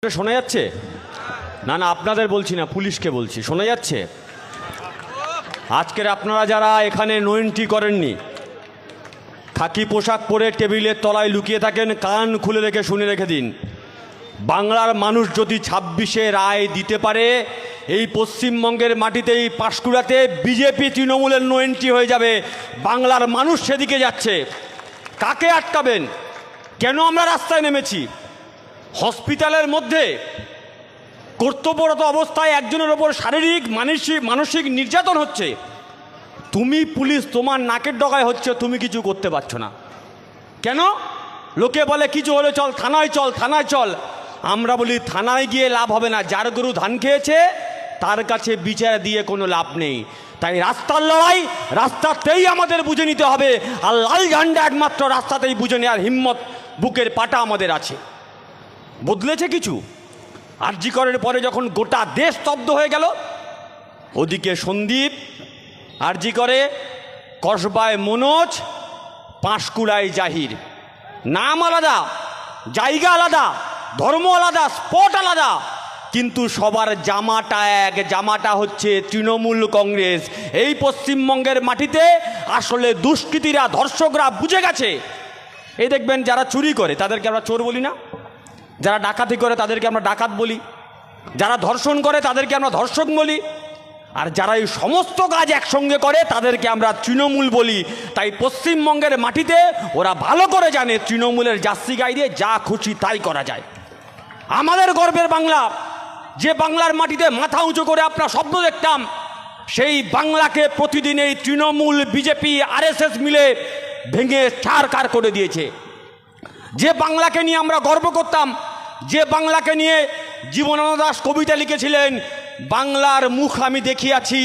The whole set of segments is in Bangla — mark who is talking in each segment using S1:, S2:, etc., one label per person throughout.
S1: শোনা যাচ্ছে? না না, আপনাদের বলছি না, পুলিশকে বলছি। শোনা যাচ্ছে? আজকের আপনারা যারা এখানে নো এন্ট্রি করেননি, খাকি পোশাক পরে টেবিলের তলায় লুকিয়ে থাকেন, কান খুলে রেখে শুনে রেখে দিন। বাংলার মানুষ যদি 26-এ রায় দিতে পারে, এই পশ্চিমবঙ্গের মাটিতে, এই পাঁশকুড়াতে বিজেপি তৃণমূলের নো এন্ট্রি হয়ে যাবে। বাংলার মানুষ সেদিকে যাচ্ছে। কাকে আটকাবেন? কেন আমরা রাস্তায় নেমেছি? হসপিটালের মধ্যে কর্তব্যরত অবস্থায় একজনের ওপর শারীরিক মানসিক নির্যাতন হচ্ছে, তুমি পুলিশ, তোমার নাকের ডগায় হচ্ছে, তুমি কিছু করতে পারছো না কেন? লোকে বলে কিছু হলে চল থানায়, চল থানায় চল। আমরা বলি থানায় গিয়ে লাভ হবে না, যার গরু ধান খেয়েছে তার কাছে বিচার দিয়ে কোনো লাভ নেই। তাই রাস্তার লড়াই রাস্তাতেই আমাদের বুঝে নিতে হবে, আর লাল ঝান্ডা একমাত্র রাস্তাতেই বুঝে নেওয়ার হিম্মত, বুকের পাটা আমাদের আছে। বদলেছে কিছু? আরজি করের পরে যখন গোটা দেশ স্তব্ধ হয়ে গেল, ওদিকে সন্দীপ, আরজি করে, কসবায় মনোজ, পাঁশকুড়ায় জাহির। নাম আলাদা, জায়গা আলাদা, ধর্ম আলাদা, স্পট আলাদা, কিন্তু সবার জামাটা এক, জামাটা হচ্ছে তৃণমূল কংগ্রেস। এই পশ্চিমবঙ্গের মাটিতে আসলে দুষ্কৃতীরা, ধর্ষকরা বুঝে গেছে। এই দেখবেন যারা চুরি করে তাদেরকে আমরা চোর বলি না, যারা ডাকাতি করে তাদেরকে আমরা ডাকাত বলি, যারা ধর্ষণ করে তাদেরকে আমরা ধর্ষক বলি, আর যারা এই সমস্ত কাজ একসঙ্গে করে তাদেরকে আমরা তৃণমূল বলি। তাই পশ্চিমবঙ্গের মাটিতে ওরা ভালো করে জানে তৃণমূলের জার্সি গায়ে দিয়ে যা খুশি তাই করা যায়। আমাদের গর্বের বাংলা, যে বাংলার মাটিতে মাথা উঁচু করে আমরা স্বপ্ন দেখতাম, সেই বাংলাকে প্রতিদিন এই তৃণমূল, বিজেপি, আরএসএস মিলে ভেঙে ছারখার করে দিয়েছে। যে বাংলাকে নিয়ে আমরা গর্ব করতাম, যে বাংলাকে নিয়ে জীবনানন্দ দাশ কবিতা লিখেছিলেন, বাংলার মুখ আমি দেখিয়াছি,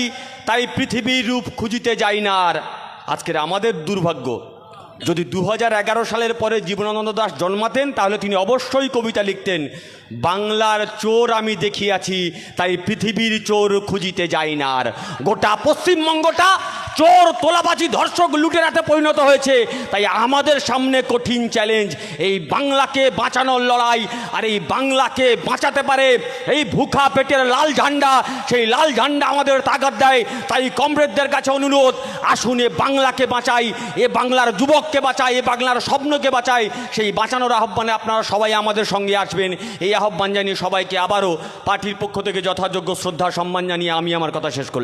S1: তাই পৃথিবীর রূপ খুঁজিতে যাই না আর। আজকের আমাদের দুর্ভাগ্য, যদি 2011 সালের পরে জীবনানন্দ দাশ জন্মাতেন তাহলে তিনি অবশ্যই কবিতা লিখতেন, বাংলার চোর আমি দেখিয়াছি, তাই পৃথিবীর চোর খুঁজিতে যাই না আর। গোটা পশ্চিমবঙ্গটা চোর, তোলাবাজি, ধর্ষক, লুটেরাতে পরিণত হয়েছে। তাই আমাদের সামনে কঠিন চ্যালেঞ্জ, এই বাংলাকে বাঁচানোর লড়াই। আর এই বাংলাকে বাঁচাতে পারে এই ভুখা পেটের লাল ঝান্ডা, সেই লাল ঝান্ডা আমাদের তাগাদ দেয়। তাই কমরেডদের কাছে অনুরোধ, আসুন এ বাংলাকে বাঁচাই, এ বাংলার যুবককে বাঁচাই, এ বাংলার স্বপ্নকে বাঁচাই। সেই বাঁচানোর আহ্বানে আপনারা সবাই আমাদের সঙ্গে আসবেন। এই আহ্বান জানিয়ে সবাইকে আবারও পার্টির পক্ষ থেকে যথাযোগ্য শ্রদ্ধা সম্মান জানিয়ে আমি আমার কথা শেষ করলাম।